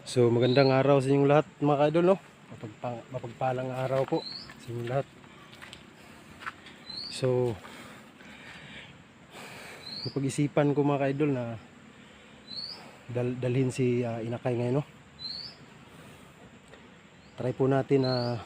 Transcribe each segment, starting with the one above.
So magandang araw sa inyong lahat mga ka-idol, no? Mapagpalang araw po sa inyong lahat. So napag-isipan ko mga ka-idol na dalhin si Inakay ngayon, no? Try po natin na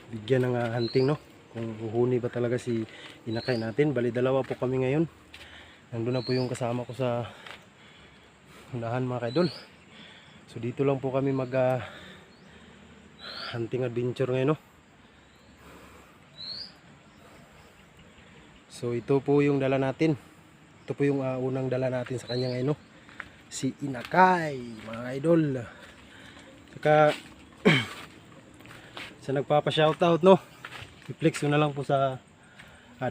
bigyan ng hunting, no? Kung uhuni ba talaga si Inakay natin. Bali dalawa po kami ngayon. Nandun na po yung kasama ko sa unahan mga ka-idol. So dito lang po kami mag hunting adventure ngayon, no? So ito po yung dala natin. Ito po yung unang dala natin sa kanya ngayon, no? Si Inakay mga idol. Saka sa nagpapa-shoutout, no? I-flex ko na lang po sa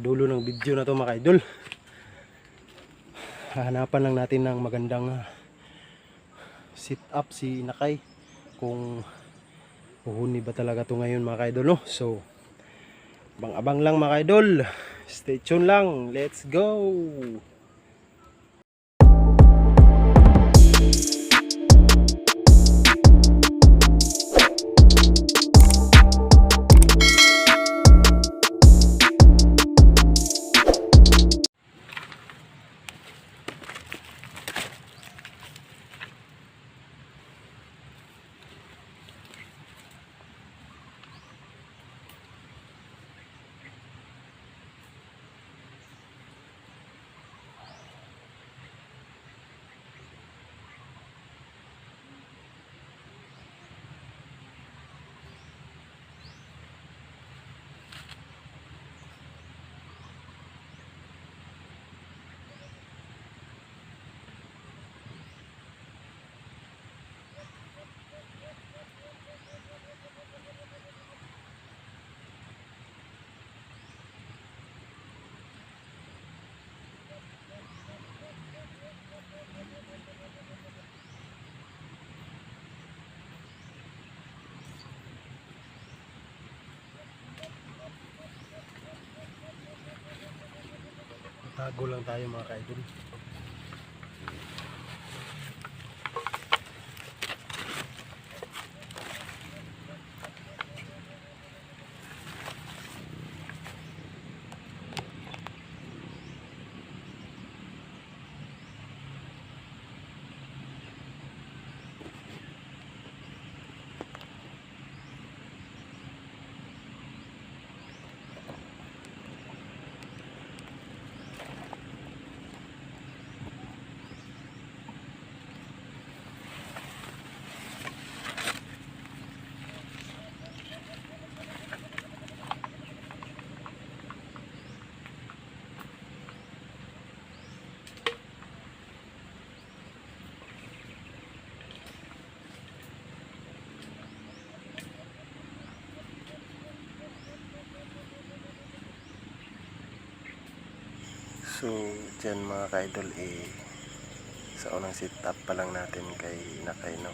dulo ng video na to mga idol. Hahanapan lang natin ng magandang sit up si Inakay kung uhuni ba talaga to ngayon mga idol, no? So abang-abang lang mga idol, stay tuned lang, let's go. Tago lang tayo mga ka-idol. So dyan mga ka-idol, sa unang sit up pa lang natin kay Inakay, no?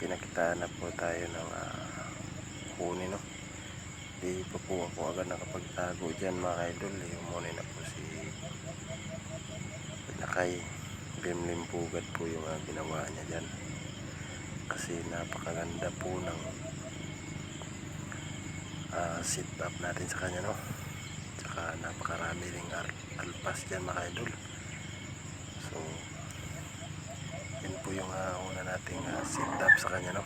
Pinakitaan na po tayo ng huni, no? Di pa po ako agad nakapagtago dyan mga ka-idol. Umuni na po si Inakay. Limlimpugad po yung ginawa niya dyan, kasi napakaganda po ng sit up natin sa kanya, no? Tsaka napakarami ring alpas dyan mga idol. So yun po yung una nating sit up sa kanya, no?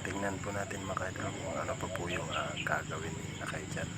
Tingnan po natin mga idol kung ano pa po yung gagawin ni Inakay dyan.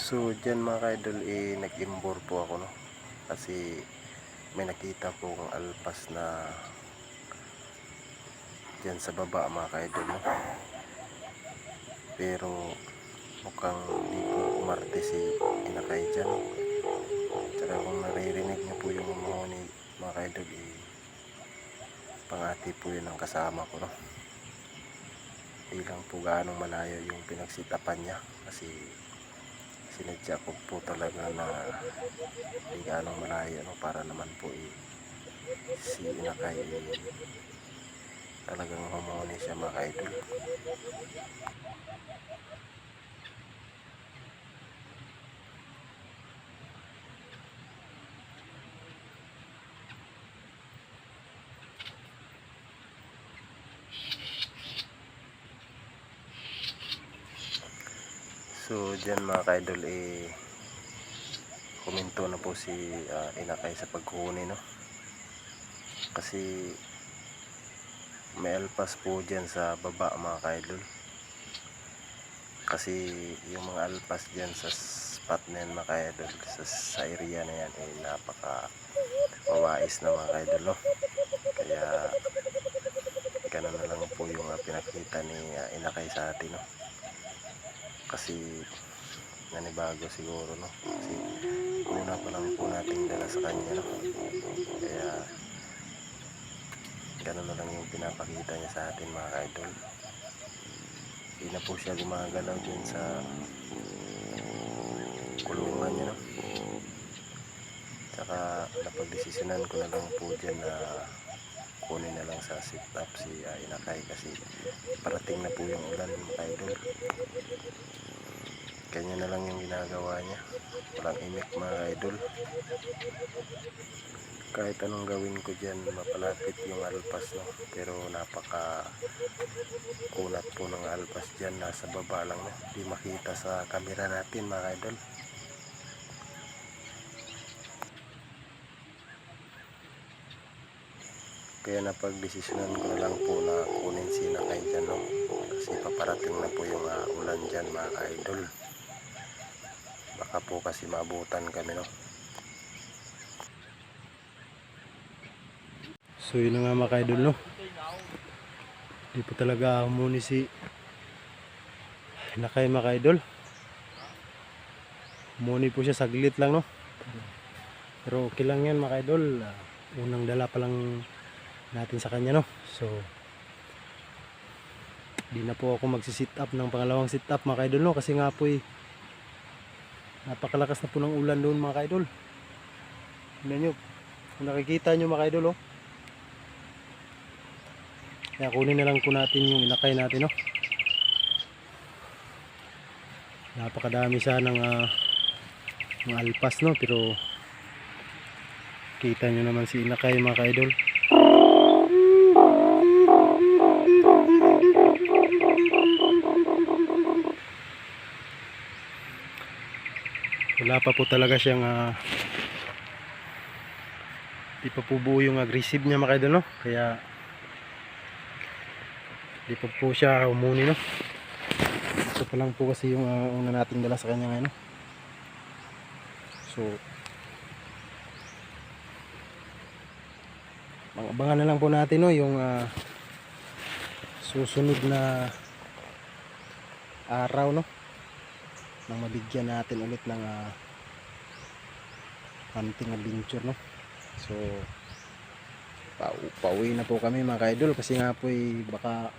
So dyan mga ka-idol, nag-imbor po ako, no, kasi may nakita po akong alpas na dyan sa baba mga ka-idol, no? Pero mukhang di po umarte si inakay dyan, no? Tsaka kung naririnig niyo po yung umahoni mga ka-idol, pangati po yun ang kasama ko, no? Di lang po gaanong malayo yung pinagsitapan niya, kasi sinadya ko po talaga na di gaanong malayo, no, para naman po si inakay talagang humuni siya mga ka-idol. So dyan mga ka-idol, huminto na po si inakay sa pagkuhuni, no, kasi may alpas po dyan sa baba mga ka-idol. Kasi yung mga alpas dyan sa spot na yan mga ka-idol, sa area na yan, napaka mawais na mga ka-idol, no? Kaya ganun na lang po yung pinakita ni inakay sa atin, no? Kasi nanibago siguro, no, kasi una pa lang po nating dala sa kanya, no? Kaya ganun na lang yung pinapakita niya sa atin mga ka-idol. Hindi na po siya gumagalaw din sa kulungan niya, no? Tsaka napagdesisyonan ko na lang po dyan na kunin na lang sa sit up si inakay, kasi parating na po yung ulan mga ka-idol. Kanya na lang yung ginagawa niya, walang imik mga ka-idol. Kahit anong gawin ko dyan, mapalapit yung alpas, no, pero napaka kunat po ng alpas dyan, nasa baba lang, no, di makita sa camera natin mga ka-idol. Kaya napagdesisyonan ko na lang po na kunin si inakay dyan, no, kasi paparating na po yung ulan dyan mga ka-idol. Baka po kasi maabutan kami, no. So yun na nga mga ka-idol, no, di po talaga humuni si inakay mga ka-idol. Humuni po siya saglit lang, no, pero okay lang yan mga ka-idol. Unang dala pa lang natin sa kanya, no. So di na po ako magsi-sit up ng pangalawang sit up mga ka-idol, no, kasi nga po napakalakas na po ng ulan doon mga ka-idol. Tingnan nyo, kung nakikita nyo mga ka-idol, oh. Kaya kunin na lang po natin yung inakay natin, no. Napakadami siya ng mga alpas, no, pero kita nyo naman si inakay mga ka-idol. Wala pa po talaga siyang di pa po buo yung aggressive niya mga ka-idol, no. Kaya Di pa po siya umuni, no? Ito pa lang po kasi yung una nating dala sa kanya ngayon, no? So abangan na lang po natin, no, yung susunod na araw, no, nang mabigyan natin ulit ng hunting adventure, no. So pauwi na po kami mga ka-idol kasi nga po baka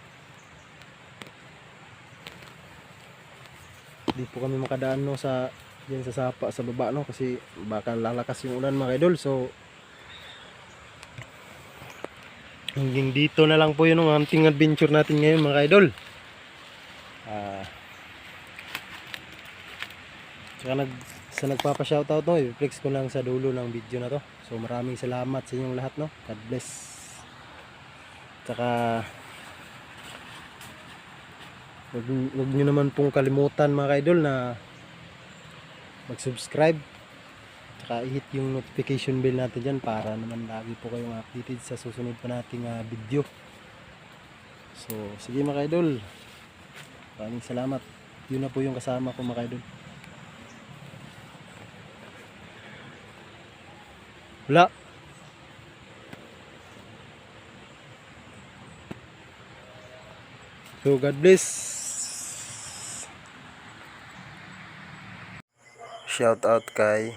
di po kami makadaan, no, sa diyan sa sapa sa baba, no, kasi baka lalakas yung ulan mga ka-idol. So hanggang dito na lang po yun ang hunting adventure natin ngayon mga ka-idol. Saka sa nagpapa-shoutout, no, i-flex ko lang sa dulo ng video na to. So maraming salamat sa inyong lahat, no. God bless. Saka huwag nyo naman pong kalimutan mga ka-idol na mag-subscribe. Saka i-hit yung notification bell natin dyan para naman lagi po kayong updated sa susunod pa nating video. So sige mga ka-idol, maraming salamat. Yun na po yung kasama ko mga ka-idol. Wala. So God bless. Shout out kay